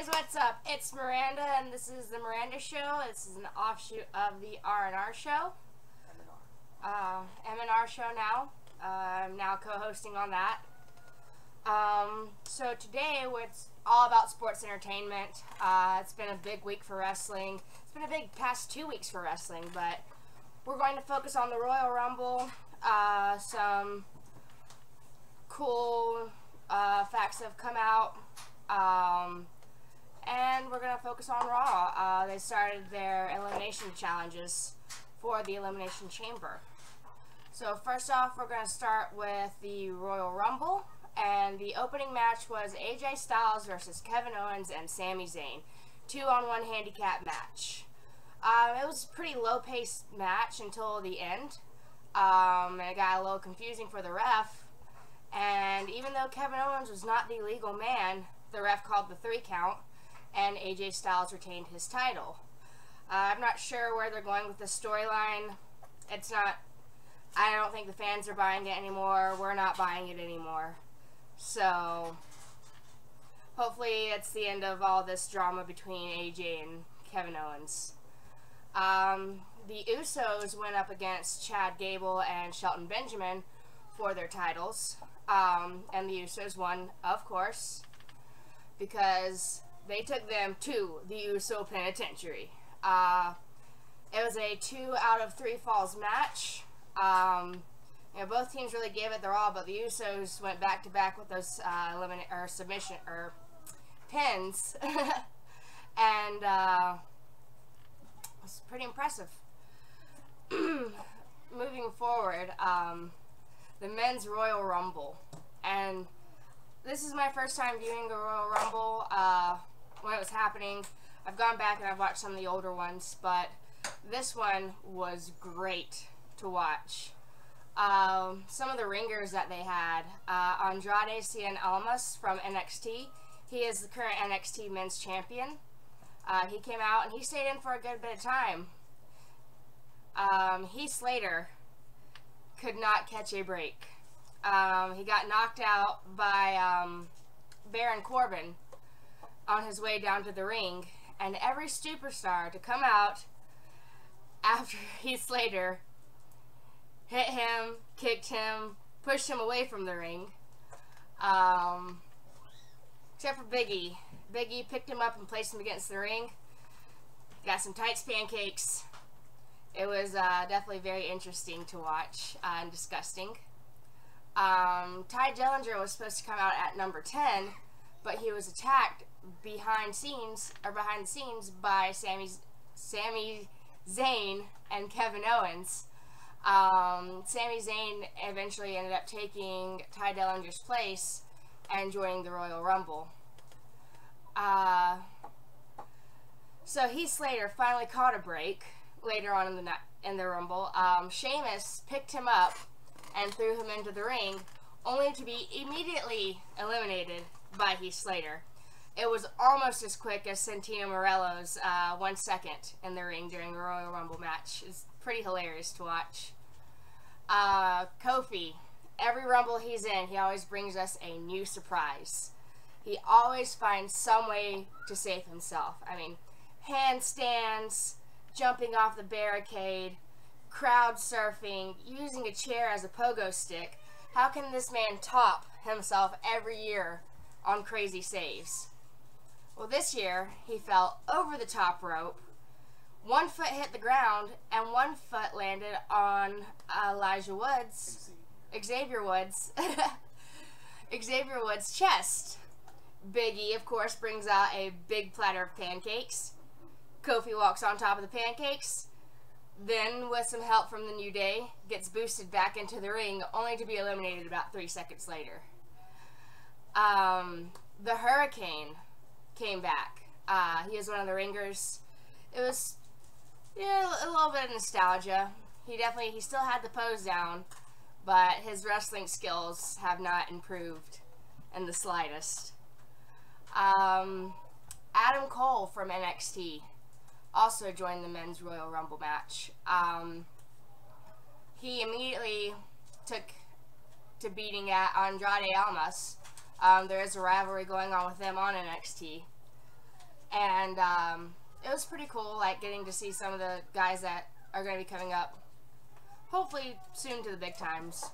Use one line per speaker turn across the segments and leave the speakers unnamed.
guys, what's up? It's Miranda, and this is the Miranda Show. This is an offshoot of the R&R Show. M&R Show now. I'm now co-hosting on that. So today, it's all about sports entertainment. It's been a big week for wrestling. It's been a big past 2 weeks for wrestling, but we're going to focus on the Royal Rumble. Some cool facts have come out. And we're going to focus on Raw. They started their elimination challenges for the Elimination Chamber. So first off, we're going to start with the Royal Rumble. And the opening match was AJ Styles versus Kevin Owens and Sami Zayn. 2-on-1 handicap match. It was a pretty low-paced match until the end. It got a little confusing for the ref. And even though Kevin Owens was not the legal man, the ref called the 3 count, and AJ Styles retained his title. I'm not sure where they're going with this storyline. I don't think the fans are buying it anymore. We're not buying it anymore. So, hopefully it's the end of all this drama between AJ and Kevin Owens. The Usos went up against Chad Gable and Shelton Benjamin for their titles. And the Usos won, of course, because they took them to the Uso Penitentiary. It was a 2 out of 3 falls match. Both teams really gave it their all, but the Usos went back to back with those submission or pins, and it was pretty impressive. Moving forward, the Men's Royal Rumble, and this is my first time viewing the Royal Rumble when it was happening. I've gone back and I've watched some of the older ones, but this one was great to watch. Some of the ringers that they had, Andrade Cien Almas from NXT. He is the current NXT Men's Champion. He came out and he stayed in for a good bit of time. Heath Slater could not catch a break. He got knocked out by Baron Corbin on his way down to the ring, and every superstar to come out after Heath Slater hit him, kicked him, pushed him away from the ring, except for Biggie. Biggie picked him up and placed him against the ring. Got some tight pancakes. It was definitely very interesting to watch and disgusting. Ty Dillinger was supposed to come out at number 10, but he was attacked behind the scenes by Sami Zayn and Kevin Owens. Sami Zayn eventually ended up taking Ty Dillinger's place and joining the Royal Rumble. So Heath Slater finally caught a break later on in the Rumble. Sheamus picked him up and threw him into the ring, only to be immediately eliminated by Heath Slater. It was almost as quick as Santino Marello's 1 second in the ring during the Royal Rumble match. It's pretty hilarious to watch. Kofi, every Rumble he's in, he always brings us a new surprise. He always finds some way to save himself. I mean, handstands, jumping off the barricade, crowd surfing, using a chair as a pogo stick. How can this man top himself every year on crazy saves? Well, this year, he fell over the top rope. 1 foot hit the ground, and 1 foot landed on Xavier Woods' chest. Big E, of course, brings out a big platter of pancakes. Kofi walks on top of the pancakes, then, with some help from the New Day, gets boosted back into the ring, only to be eliminated about 3 seconds later. The Hurricane came back. He was one of the ringers. It was a little bit of nostalgia. He still had the pose down, but his wrestling skills have not improved in the slightest. Adam Cole from NXT also joined the Men's Royal Rumble match. He immediately took to beating at Andrade Almas. There is a rivalry going on with them on NXT. And it was pretty cool, like getting to see some of the guys that are going to be coming up, hopefully soon to the big times.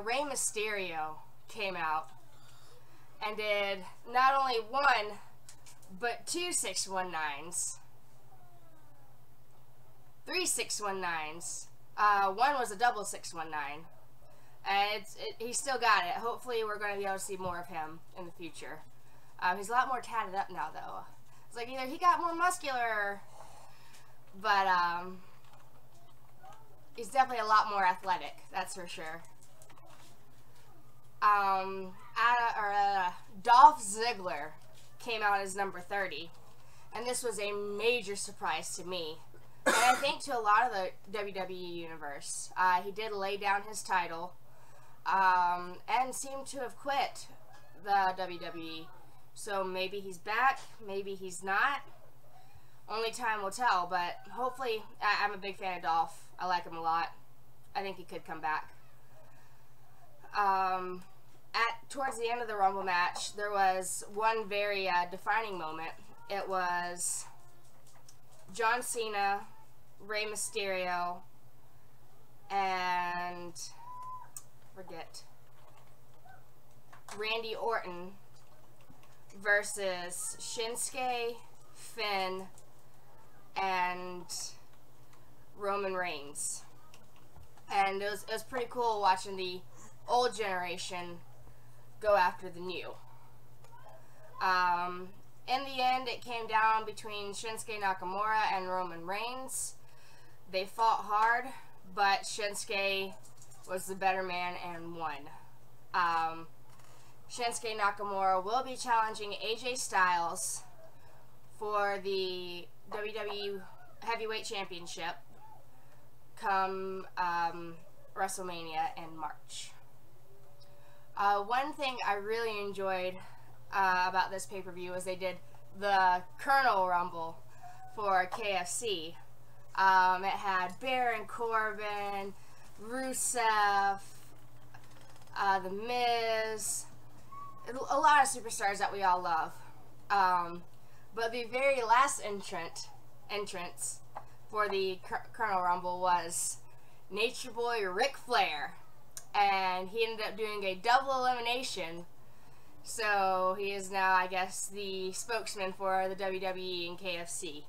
Rey Mysterio came out and did not only one, but 2 619s. 3 619s. One was a double 619. And he still got it. Hopefully we're going to be able to see more of him in the future. He's a lot more tatted up now, though. It's like either he got more muscular, but he's definitely a lot more athletic, that's for sure. Dolph Ziggler came out as number 30, and this was a major surprise to me, and I think to a lot of the WWE universe. He did lay down his title, and seemed to have quit the WWE. So maybe he's back, maybe he's not. Only time will tell, but hopefully, I'm a big fan of Dolph. I like him a lot. I think he could come back. Towards the end of the Rumble match, there was one very defining moment. It was John Cena, Rey Mysterio, and Randy Orton versus Shinsuke, Finn, and Roman Reigns. And it was pretty cool watching the old generation go after the new. In the end, it came down between Shinsuke Nakamura and Roman Reigns. They fought hard, but Shinsuke was the better man and won. Shinsuke Nakamura will be challenging AJ Styles for the WWE Heavyweight Championship come WrestleMania in March. One thing I really enjoyed about this pay-per-view is they did the Colonel Rumble for KFC. It had Baron Corbin, Rusev, The Miz, a lot of superstars that we all love. But the very last entrance for the Colonel Rumble was Nature Boy Ric Flair. And he ended up doing a double elimination. So he is now, I guess, the spokesman for the WWE and KFC.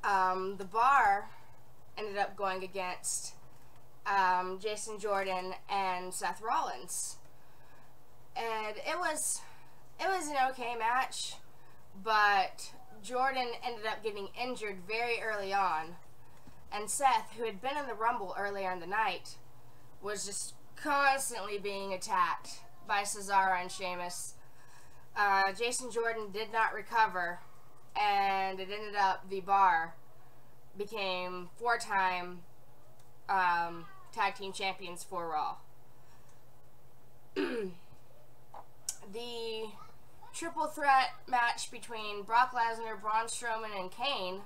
The Bar ended up going against Jason Jordan and Seth Rollins. And it was an okay match, but Jordan ended up getting injured very early on. And Seth, who had been in the Rumble earlier in the night, was just constantly being attacked by Cesaro and Sheamus. Jason Jordan did not recover, and it ended up the Bar became 4-time tag team champions for Raw. The triple threat match between Brock Lesnar, Braun Strowman, and Kane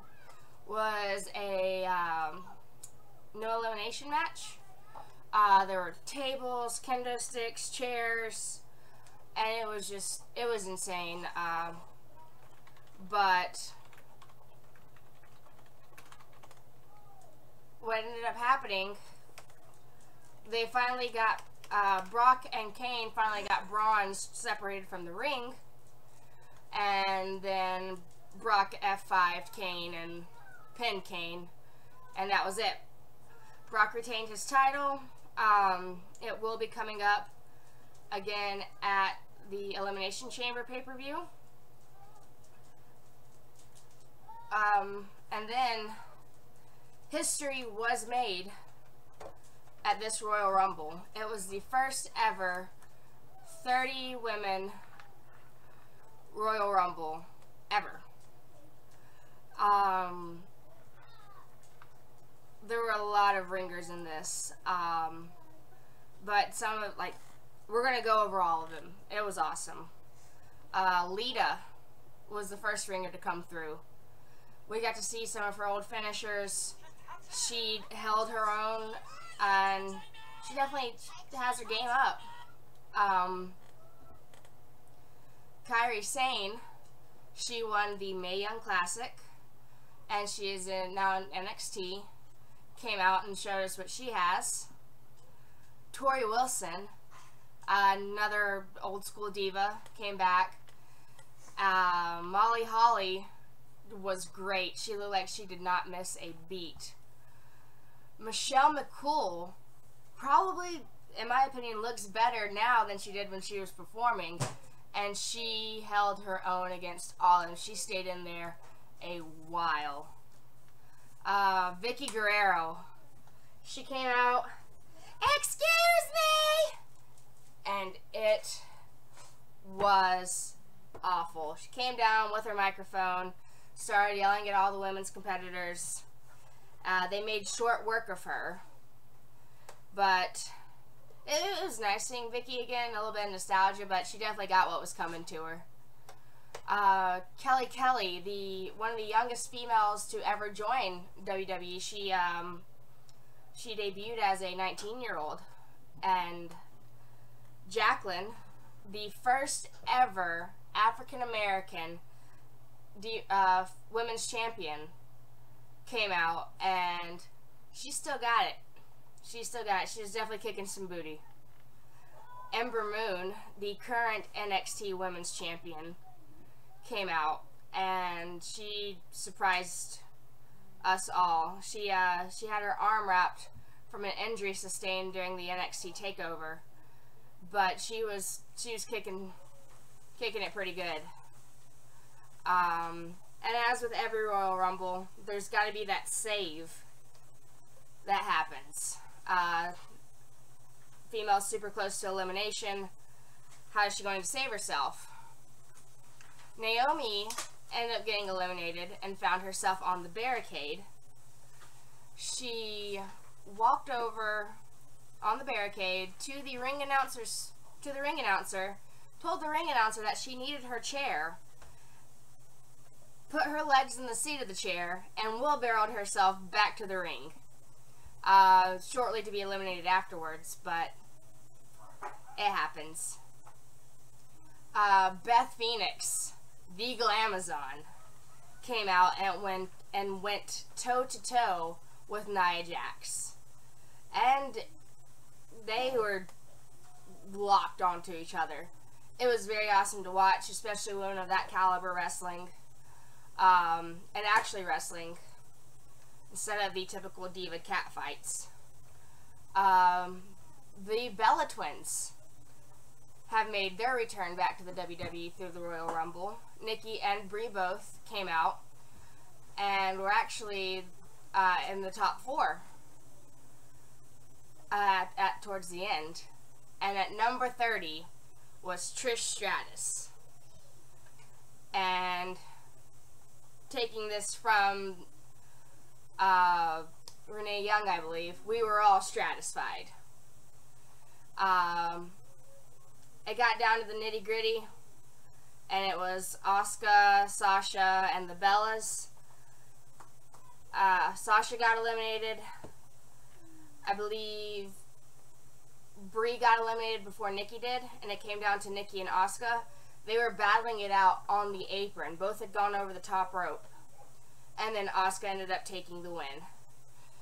was a no elimination match. There were tables, kendo sticks, chairs, and it was insane. But what ended up happening, they finally got, Brock and Kane finally got Braun separated from the ring, and then Brock F5'd Kane and pinned Kane, and that was it. Brock retained his title. It will be coming up again at the Elimination Chamber pay-per-view. And then history was made at this Royal Rumble. It was the first ever 30 women Royal Rumble ever. There were a lot of ringers in this, but some of, like, we're gonna go over all of them. It was awesome. Lita was the first ringer to come through. We got to see some of her old finishers. She held her own, and she definitely has her game up. Kairi Sane, she won the Mae Young Classic, and she is now in NXT. Came out and showed us what she has. Tori Wilson, another old school diva, came back. Molly Holly was great. She looked like she did not miss a beat. Michelle McCool probably, in my opinion, looks better now than she did when she was performing, and she held her own against all of them. She stayed in there a while. Vicky Guerrero, she came out, "Excuse me!" and it was awful. She came down with her microphone, started yelling at all the women's competitors. They made short work of her, but it was nice seeing Vicky again. A little bit of nostalgia, but she definitely got what was coming to her. Kelly, one of the youngest females to ever join WWE. She debuted as a 19-year-old, and Jacqueline, the first ever African-American women's champion, came out, and she still got it. She still got it. She's definitely kicking some booty. Ember Moon, the current NXT women's champion, came out, and she surprised us all. She had her arm wrapped from an injury sustained during the NXT takeover, but she was kicking it pretty good. And as with every Royal Rumble, there's got to be that save that happens. Female super close to elimination. How is she going to save herself? Naomi ended up getting eliminated and found herself on the barricade. She walked over on the barricade to the ring announcer, told the ring announcer that she needed her chair, put her legs in the seat of the chair, and wheelbarrowed herself back to the ring. Shortly to be eliminated afterwards, but it happens. Beth Phoenix, the Glamazon, came out and went toe to toe with Nia Jax, and they were locked onto each other. It was very awesome to watch, especially women of that caliber wrestling, and actually wrestling instead of the typical diva cat fights. The Bella Twins have made their return back to the WWE through the Royal Rumble. Nikki and Brie both came out and were actually in the top 4 towards the end. And at number 30 was Trish Stratus. And taking this from Renee Young, I believe, we were all stratified. It got down to the nitty gritty, and it was Asuka, Sasha, and the Bellas. Sasha got eliminated. I believe Brie got eliminated before Nikki did, and it came down to Nikki and Asuka. They were battling it out on the apron. Both had gone over the top rope, and then Asuka ended up taking the win.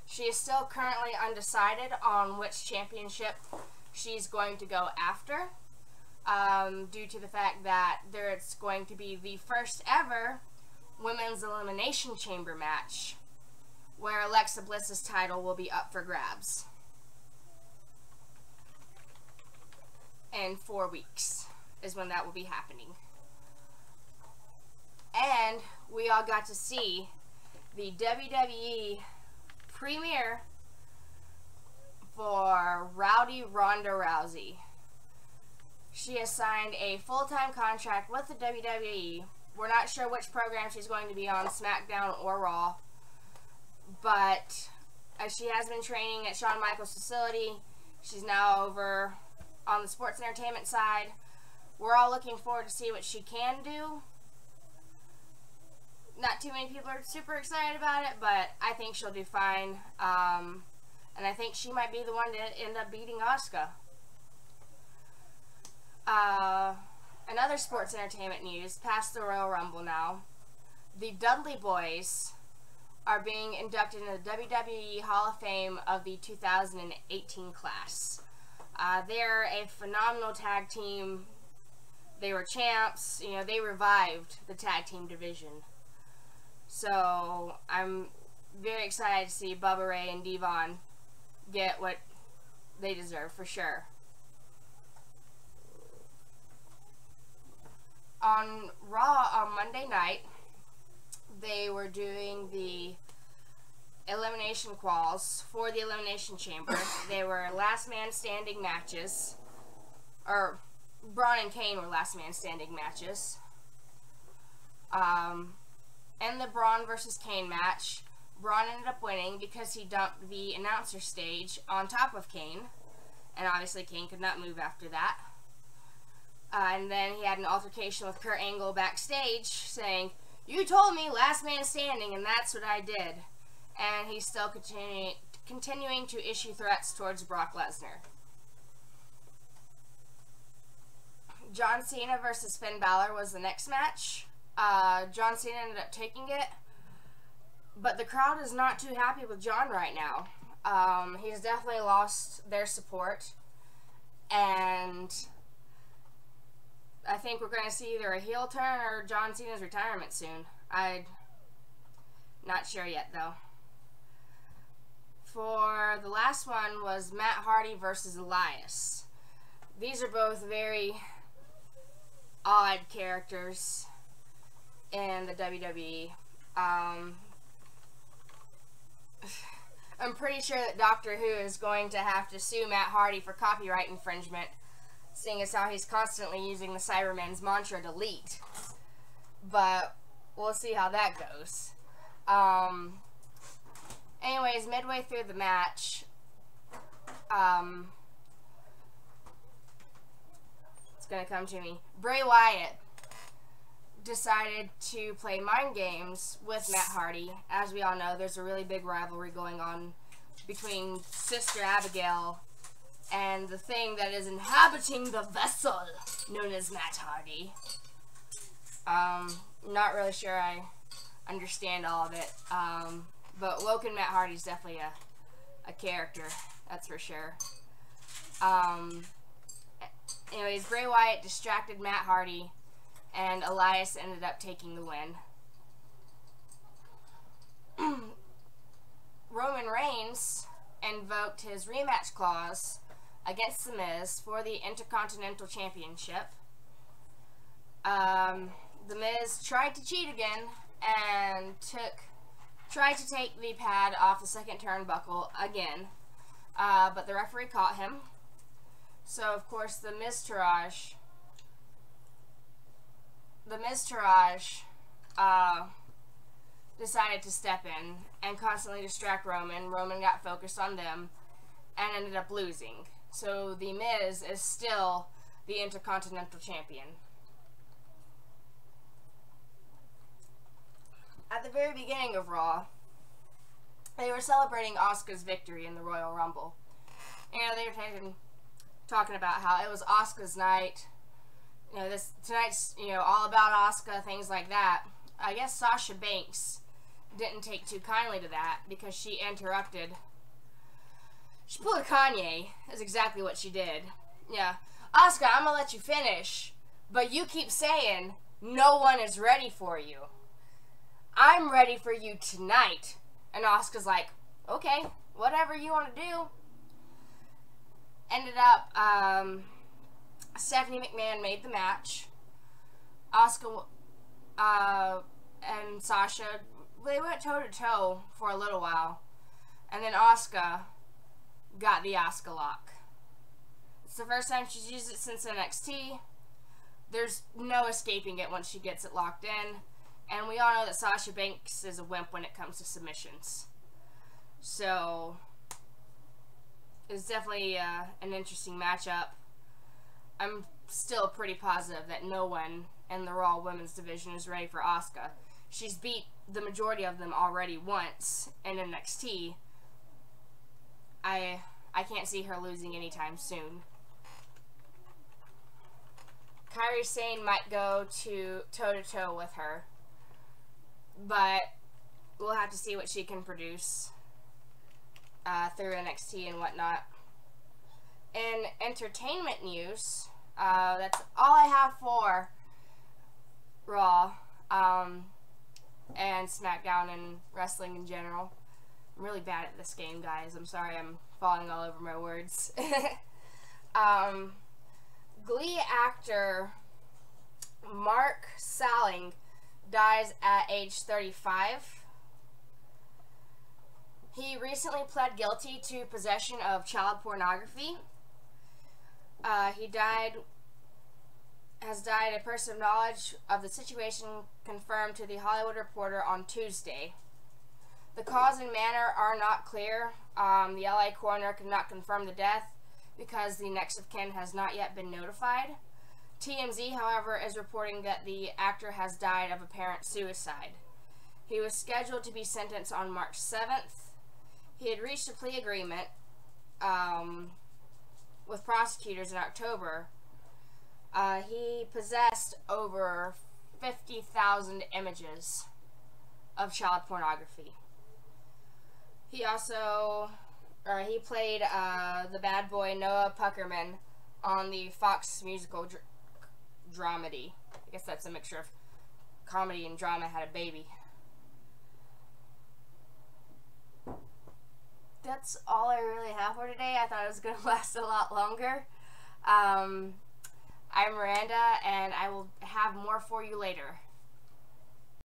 She is still currently undecided on which championship she's going to go after, due to the fact that there's going to be the first ever Women's Elimination Chamber match, where Alexa Bliss's title will be up for grabs in 4 weeks is when that will be happening. And we all got to see the WWE premiere for Rowdy Ronda Rousey. She has signed a full-time contract with the WWE. We're not sure which program she's going to be on, SmackDown or Raw, but she has been training at Shawn Michaels' facility. She's now over on the sports entertainment side. We're all looking forward to see what she can do. Not too many people are super excited about it, but I think she'll do fine. And I think she might be the one to end up beating Asuka. Another other sports entertainment news, past the Royal Rumble now, the Dudley Boys are being inducted into the WWE Hall of Fame of the 2018 class. They're a phenomenal tag team. They were champs. You know, they revived the tag team division. So I'm very excited to see Bubba Ray and Devon get what they deserve for sure. On Raw on Monday night, they were doing the elimination quals for the Elimination Chamber. They were last man standing matches, or Braun and Kane were last man standing matches. In the Braun versus Kane match, Braun ended up winning because he dumped the announcer stage on top of Kane, and obviously Kane could not move after that. And then he had an altercation with Kurt Angle backstage saying, "You told me last man standing, and that's what I did." And he's still continuing to issue threats towards Brock Lesnar. John Cena versus Finn Balor was the next match. John Cena ended up taking it, but the crowd is not too happy with John right now. He's definitely lost their support, and I think we're going to see either a heel turn or John Cena's retirement soon. I'm not sure yet, though. For the last one was Matt Hardy versus Elias. These are both very odd characters in the WWE. I'm pretty sure that Doctor Who is going to have to sue Matt Hardy for copyright infringement, seeing as how he's constantly using the Cyberman's mantra, delete. But we'll see how that goes. Anyways, midway through the match, it's gonna come to me. Bray Wyatt decided to play mind games with Matt Hardy. As we all know, there's a really big rivalry going on between Sister Abigail and the thing that is inhabiting the vessel known as Matt Hardy. Not really sure I understand all of it, but Woken Matt Hardy's definitely a character, that's for sure. Anyways, Bray Wyatt distracted Matt Hardy, and Elias ended up taking the win. Roman Reigns invoked his rematch clause against The Miz for the Intercontinental Championship. The Miz tried to cheat again and tried to take the pad off the second turnbuckle again, but the referee caught him. So of course the Miztourage decided to step in and constantly distract Roman. Roman got focused on them and ended up losing. So the Miz is still the Intercontinental Champion. At the very beginning of Raw, they were celebrating Asuka's victory in the Royal Rumble. You know, they were talking about how it was Asuka's night. You know, tonight's, you know, all about Asuka, things like that. I guess Sasha Banks didn't take too kindly to that because she interrupted. She pulled a Kanye, is exactly what she did. Yeah, Asuka, I'm gonna let you finish, but you keep saying no one is ready for you. I'm ready for you tonight. And Asuka's like, okay, whatever you want to do. Ended up, Stephanie McMahon made the match. Asuka and Sasha, they went toe-to-toe for a little while. And then Asuka got the Asuka lock. It's the first time she's used it since NXT. There's no escaping it once she gets it locked in. And we all know that Sasha Banks is a wimp when it comes to submissions. So, it's definitely an interesting matchup. I'm still pretty positive that no one in the Raw Women's Division is ready for Asuka. She's beat the majority of them already once in NXT. I can't see her losing anytime soon. Kairi Sane might go toe-to-toe with her, but we'll have to see what she can produce through NXT and whatnot. In entertainment news, that's all I have for Raw and SmackDown and wrestling in general. I'm really bad at this game, guys. I'm sorry, I'm falling all over my words. Glee actor Mark Salling dies at age 35. He recently pled guilty to possession of child pornography. Has died. A person of knowledge of the situation confirmed to the Hollywood Reporter on Tuesday. The cause and manner are not clear. The LA coroner could not confirm the death because the next of kin has not yet been notified. TMZ, however, is reporting that the actor has died of apparent suicide. He was scheduled to be sentenced on March 7th. He had reached a plea agreement with prosecutors in October. He possessed over 50,000 images of child pornography. He also, he played the bad boy Noah Puckerman on the Fox musical dramedy. I guess that's a mixture of comedy and drama. Had a baby. That's all I really have for today. I thought it was going to last a lot longer. I'm Miranda, and I will have more for you later.